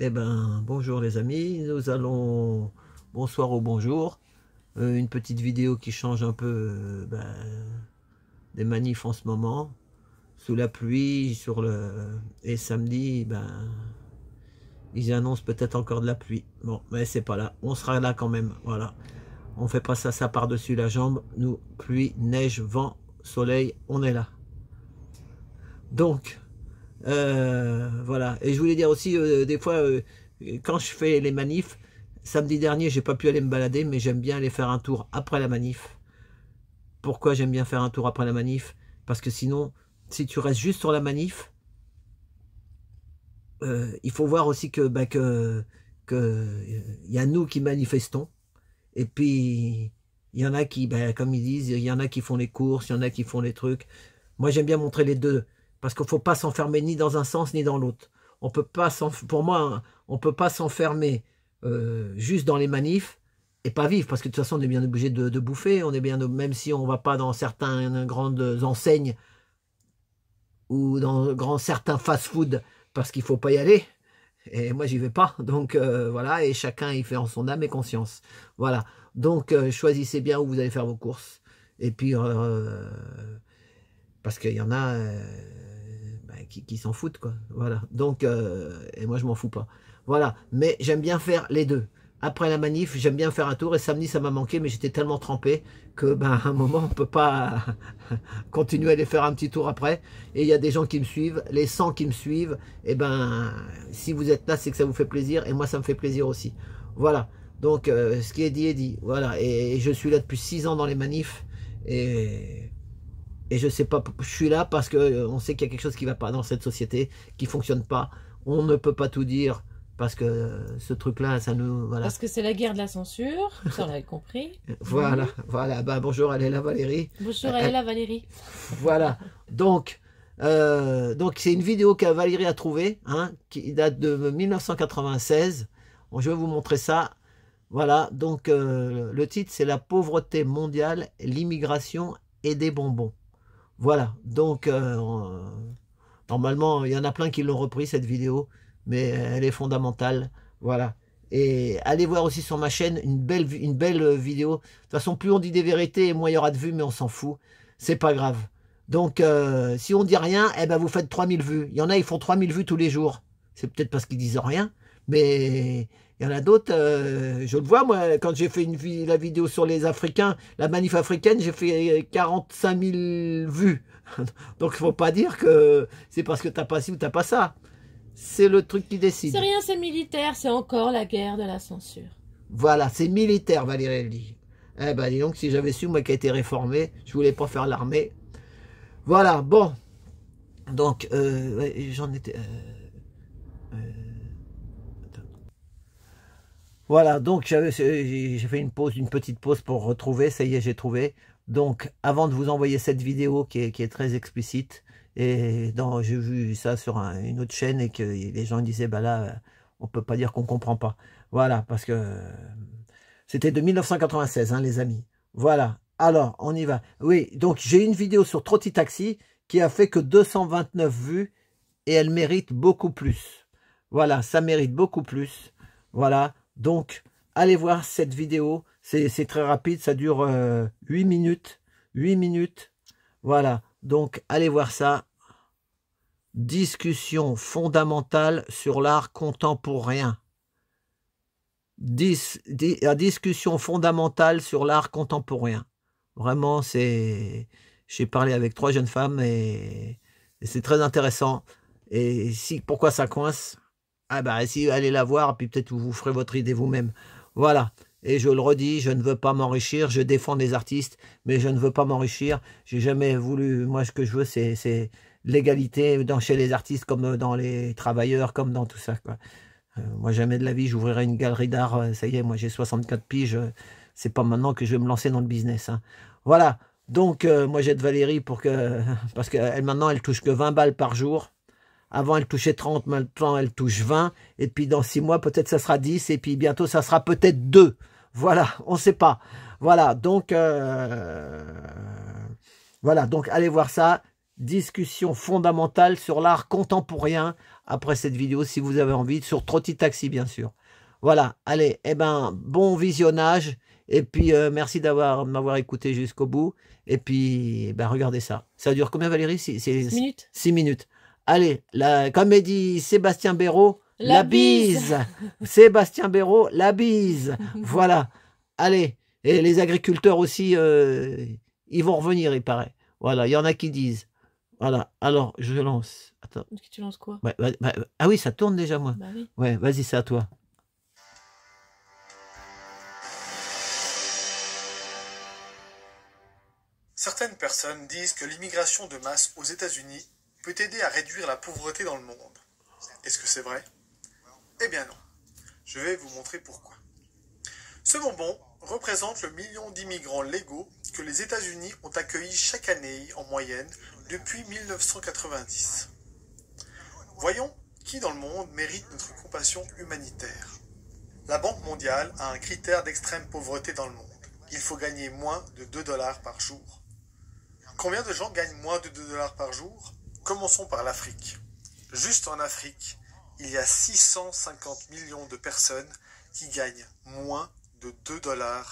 Eh ben, bonjour les amis, nous allons, bonsoir ou bonjour, une petite vidéo qui change un peu des manifs en ce moment, sous la pluie, et samedi, ils annoncent peut-être encore de la pluie. Bon, mais c'est pas là, on sera là quand même, voilà. On fait pas ça par-dessus la jambe, nous, pluie, neige, vent, soleil, on est là. Donc, voilà. Et je voulais dire aussi, des fois, quand je fais les manifs, samedi dernier, j'ai pas pu aller me balader, mais j'aime bien aller faire un tour après la manif. Pourquoi j'aime bien faire un tour après la manif? Parce que sinon, si tu restes juste sur la manif, il faut voir aussi y a nous qui manifestons, et puis il y en a qui, comme ils disent, il y en a qui font les courses, il y en a qui font les trucs. Moi, j'aime bien montrer les deux, parce qu'il ne faut pas s'enfermer ni dans un sens ni dans l'autre. On peut pas pour moi, on peut pas s'enfermer juste dans les manifs et pas vivre, parce que de toute façon, on est bien obligé de bouffer. On est bien, même si on va pas dans certaines grandes enseignes ou dans certains fast-food, parce qu'il faut pas y aller. Et moi, j'y vais pas. Donc voilà, et chacun il fait en son âme et conscience. Voilà. Donc choisissez bien où vous allez faire vos courses. Et puis parce qu'il y en a qui s'en foutent, quoi. Voilà. Donc, et moi, je m'en fous pas. Voilà. Mais j'aime bien faire les deux. Après la manif, j'aime bien faire un tour. Et samedi, ça m'a manqué, mais j'étais tellement trempé que, à un moment, on peut pas continuer à aller faire un petit tour après. Et il y a des gens qui me suivent, les 100 qui me suivent. Et si vous êtes là, c'est que ça vous fait plaisir. Et moi, ça me fait plaisir aussi. Voilà. Donc, ce qui est dit est dit. Voilà. Et je suis là depuis 6 ans dans les manifs. Et je sais pas, je suis là parce que on sait qu'il y a quelque chose qui va pas dans cette société, qui fonctionne pas. On ne peut pas tout dire parce que ce truc-là, ça nous, voilà. Parce que c'est la guerre de la censure, ça on l'avait compris. Voilà, voilà. Bonjour, elle est là, Valérie. Bonjour, elle est là, Valérie. Voilà. Donc c'est une vidéo que Valérie a trouvée, hein, qui date de 1996. Bon, je vais vous montrer ça. Voilà. Donc le titre, c'est La pauvreté mondiale, l'immigration et des bonbons. Voilà, donc normalement, il y en a plein qui l'ont repris cette vidéo, mais elle est fondamentale. Voilà. Et allez voir aussi sur ma chaîne une belle vidéo. De toute façon, plus on dit des vérités, et moins il y aura de vues, mais on s'en fout. C'est pas grave. Donc, si on dit rien, eh ben vous faites 3000 vues. Il y en a, ils font 3000 vues tous les jours. C'est peut-être parce qu'ils disent rien, mais il y en a d'autres, je le vois, moi, quand j'ai fait la vidéo sur les Africains, la manif africaine, j'ai fait 45 000 vues. Donc, il ne faut pas dire que c'est parce que tu n'as pas ci ou tu n'as pas ça. C'est le truc qui décide. C'est rien, c'est militaire, c'est encore la guerre de la censure. Voilà, c'est militaire, Valérie, elle dit. Eh ben, dis donc, si j'avais su, moi qui ai été réformé, je voulais pas faire l'armée. Voilà, bon. Donc, ouais, j'en étais... Voilà, donc j'ai fait une petite pause pour retrouver, ça y est, j'ai trouvé. Donc, avant de vous envoyer cette vidéo qui est très explicite, et j'ai vu ça sur une autre chaîne et que les gens disaient, là, on peut pas dire qu'on comprend pas. Voilà, parce que c'était de 1996, hein, les amis. Voilà, alors, on y va. Oui, donc j'ai une vidéo sur Trotti Taxi qui a fait que 229 vues et elle mérite beaucoup plus. Voilà, ça mérite beaucoup plus. Voilà. Donc, allez voir cette vidéo. C'est très rapide. Ça dure 8 minutes. 8 minutes. Voilà. Donc, allez voir ça. Discussion fondamentale sur l'art contemporain. La discussion fondamentale sur l'art contemporain. Vraiment, j'ai parlé avec 3 jeunes femmes et c'est très intéressant. Et pourquoi ça coince? Ah si, allez la voir, puis peut-être vous ferez votre idée vous-même. Voilà. Et je le redis, je ne veux pas m'enrichir, je défends les artistes, mais je ne veux pas m'enrichir. J'ai jamais voulu, moi ce que je veux, c'est l'égalité chez les artistes, comme dans les travailleurs, comme dans tout ça, quoi. Moi jamais de la vie, j'ouvrirai une galerie d'art, ça y est, moi j'ai 64 piges, c'est pas maintenant que je vais me lancer dans le business, hein. Voilà. Donc, moi j'aide Valérie parce qu'elle maintenant, elle touche que 20 balles par jour. Avant, elle touchait 30, maintenant, elle touche 20. Et puis, dans 6 mois, peut-être ça sera 10. Et puis, bientôt, ça sera peut-être 2. Voilà, on ne sait pas. Voilà, donc, allez voir ça. Discussion fondamentale sur l'art contemporain après cette vidéo si vous avez envie, sur Trotti Taxi bien sûr. Voilà, allez, eh ben, bon visionnage, et puis merci m'avoir écouté jusqu'au bout, et puis eh ben, regardez ça. Ça dure combien Valérie? 6 minutes. 6 minutes. Allez, comme a dit Sébastien Béraud, la bise. Sébastien Béraud, la bise. Voilà, allez, et les agriculteurs aussi, ils vont revenir, il paraît. Voilà, il y en a qui disent. Voilà, alors je lance. Attends. Tu lances quoi? Ah oui, ça tourne déjà, moi. Bah oui. Ouais, vas-y, c'est à toi. Certaines personnes disent que l'immigration de masse aux États-Unis peut aider à réduire la pauvreté dans le monde. Est-ce que c'est vrai? Eh bien non. Je vais vous montrer pourquoi. Ce bonbon représente le million d'immigrants légaux que les États-Unis ont accueillis chaque année en moyenne depuis 1990. Voyons qui dans le monde mérite notre compassion humanitaire. La Banque mondiale a un critère d'extrême pauvreté dans le monde. Il faut gagner moins de 2 $ par jour. Combien de gens gagnent moins de 2 $ par jour? Commençons par l'Afrique. Juste en Afrique, il y a 650 millions de personnes qui gagnent moins de 2 $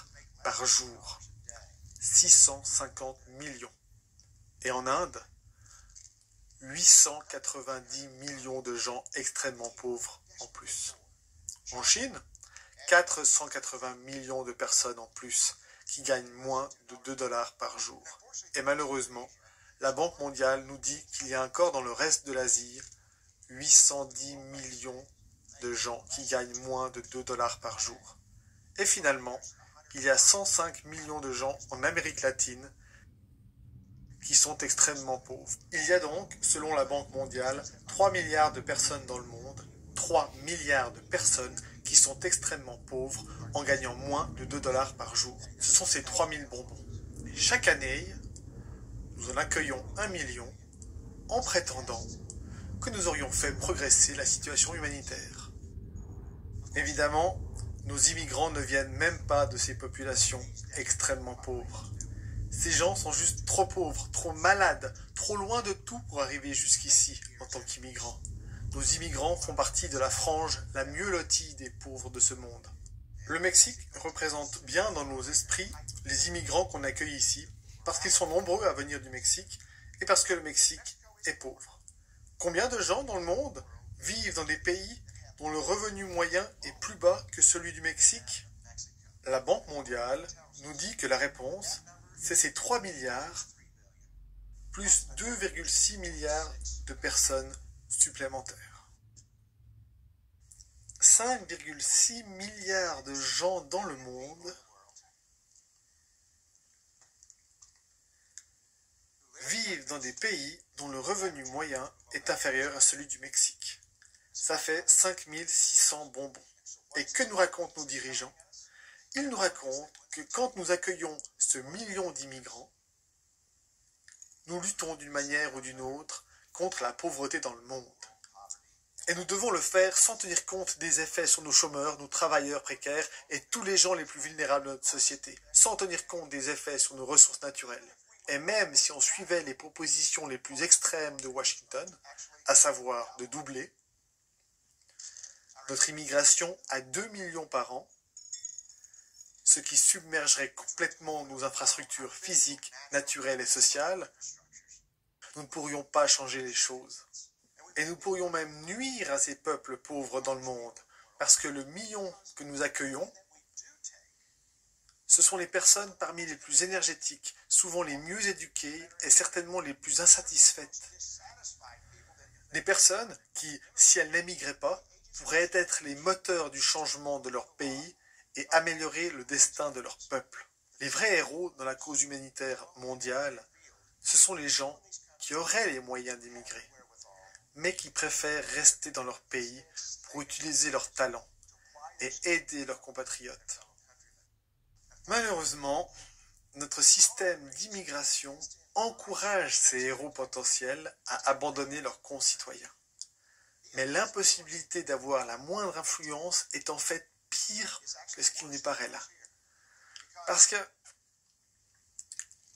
par jour. 650 millions. Et en Inde, 890 millions de gens extrêmement pauvres en plus. En Chine, 480 millions de personnes en plus qui gagnent moins de 2 $ par jour. Et malheureusement, la Banque mondiale nous dit qu'il y a encore dans le reste de l'Asie 810 millions de gens qui gagnent moins de 2 $ par jour. Et finalement, il y a 105 millions de gens en Amérique latine qui sont extrêmement pauvres. Il y a donc, selon la Banque mondiale, 3 milliards de personnes dans le monde, 3 milliards de personnes qui sont extrêmement pauvres en gagnant moins de 2 $ par jour. Ce sont ces 3000 bonbons. Et chaque année, nous en accueillons 1 million en prétendant que nous aurions fait progresser la situation humanitaire. Évidemment, nos immigrants ne viennent même pas de ces populations extrêmement pauvres. Ces gens sont juste trop pauvres, trop malades, trop loin de tout pour arriver jusqu'ici en tant qu'immigrants. Nos immigrants font partie de la frange la mieux lotie des pauvres de ce monde. Le Mexique représente bien dans nos esprits les immigrants qu'on accueille ici, parce qu'ils sont nombreux à venir du Mexique et parce que le Mexique est pauvre. Combien de gens dans le monde vivent dans des pays dont le revenu moyen est plus bas que celui du Mexique? La Banque mondiale nous dit que la réponse, c'est ces 3 milliards plus 2,6 milliards de personnes supplémentaires. 5,6 milliards de gens dans le monde vivent dans des pays dont le revenu moyen est inférieur à celui du Mexique. Ça fait 5600 bonbons. Et que nous racontent nos dirigeants? Ils nous racontent que quand nous accueillons ce million d'immigrants, nous luttons d'une manière ou d'une autre contre la pauvreté dans le monde. Et nous devons le faire sans tenir compte des effets sur nos chômeurs, nos travailleurs précaires et tous les gens les plus vulnérables de notre société, sans tenir compte des effets sur nos ressources naturelles. Et même si on suivait les propositions les plus extrêmes de Washington, à savoir de doubler notre immigration à 2 millions par an, ce qui submergerait complètement nos infrastructures physiques, naturelles et sociales, nous ne pourrions pas changer les choses. Et nous pourrions même nuire à ces peuples pauvres dans le monde, parce que le million que nous accueillons, ce sont les personnes parmi les plus énergétiques, souvent les mieux éduquées et certainement les plus insatisfaites. Des personnes qui, si elles n'émigraient pas, pourraient être les moteurs du changement de leur pays et améliorer le destin de leur peuple. Les vrais héros dans la cause humanitaire mondiale, ce sont les gens qui auraient les moyens d'immigrer, mais qui préfèrent rester dans leur pays pour utiliser leurs talents et aider leurs compatriotes. Malheureusement, notre système d'immigration encourage ces héros potentiels à abandonner leurs concitoyens. Mais l'impossibilité d'avoir la moindre influence est en fait pire que ce qu'il n'y paraît là. Parce que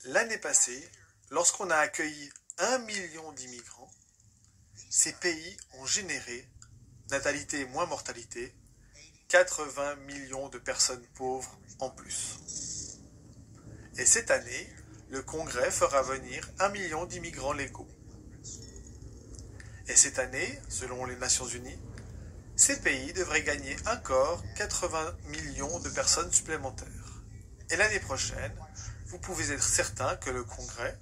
l'année passée, lorsqu'on a accueilli 1 million d'immigrants, ces pays ont généré, natalité moins mortalité, 80 millions de personnes pauvres en plus. Et cette année, le Congrès fera venir 1 million d'immigrants légaux. Et cette année, selon les Nations Unies, ces pays devraient gagner encore 80 millions de personnes supplémentaires. Et l'année prochaine, vous pouvez être certain que le Congrès,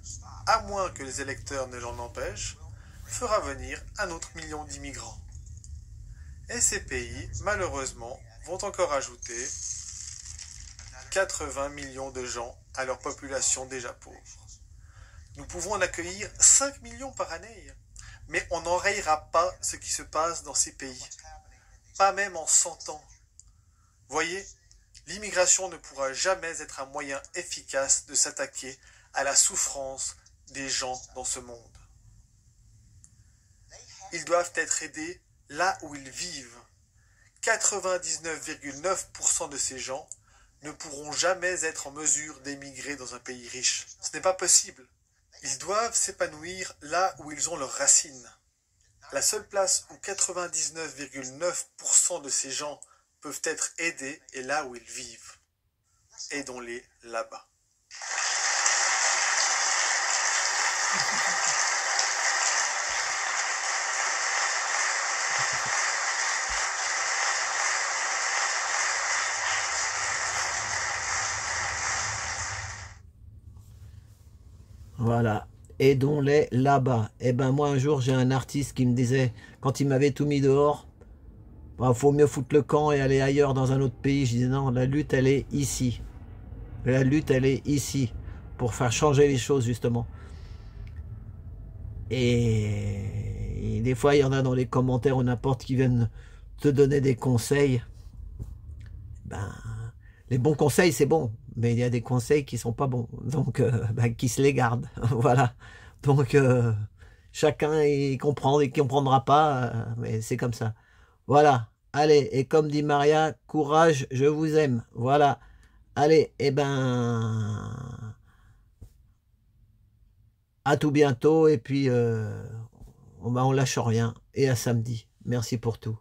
à moins que les électeurs ne l'en empêchent, fera venir un autre million d'immigrants. Et ces pays, malheureusement, vont encore ajouter 80 millions de gens à leur population déjà pauvre. Nous pouvons en accueillir 5 millions par année, mais on n'enrayera pas ce qui se passe dans ces pays. Pas même en 100 ans. Voyez, l'immigration ne pourra jamais être un moyen efficace de s'attaquer à la souffrance des gens dans ce monde. Ils doivent être aidés là où ils vivent. 99,9% de ces gens ne pourront jamais être en mesure d'émigrer dans un pays riche. Ce n'est pas possible. Ils doivent s'épanouir là où ils ont leurs racines. La seule place où 99,9% de ces gens peuvent être aidés est là où ils vivent. Aidons-les là-bas. Voilà, aidons-les là-bas. Et ben moi un jour j'ai un artiste qui me disait, quand il m'avait tout mis dehors, bah, faut mieux foutre le camp et aller ailleurs dans un autre pays. Je disais non, la lutte elle est ici. La lutte elle est ici, pour faire changer les choses justement. Et des fois il y en a dans les commentaires ou n'importe qui viennent te donner des conseils. Ben, les bons conseils c'est bon, mais il y a des conseils qui sont pas bons, donc ben, qui se les gardent. Voilà, donc chacun il comprend et qui comprendra pas, mais c'est comme ça. Voilà, allez, et comme dit Maria, courage, je vous aime. Voilà, allez, et ben à tout bientôt, et puis on lâche rien, et à samedi. Merci pour tout.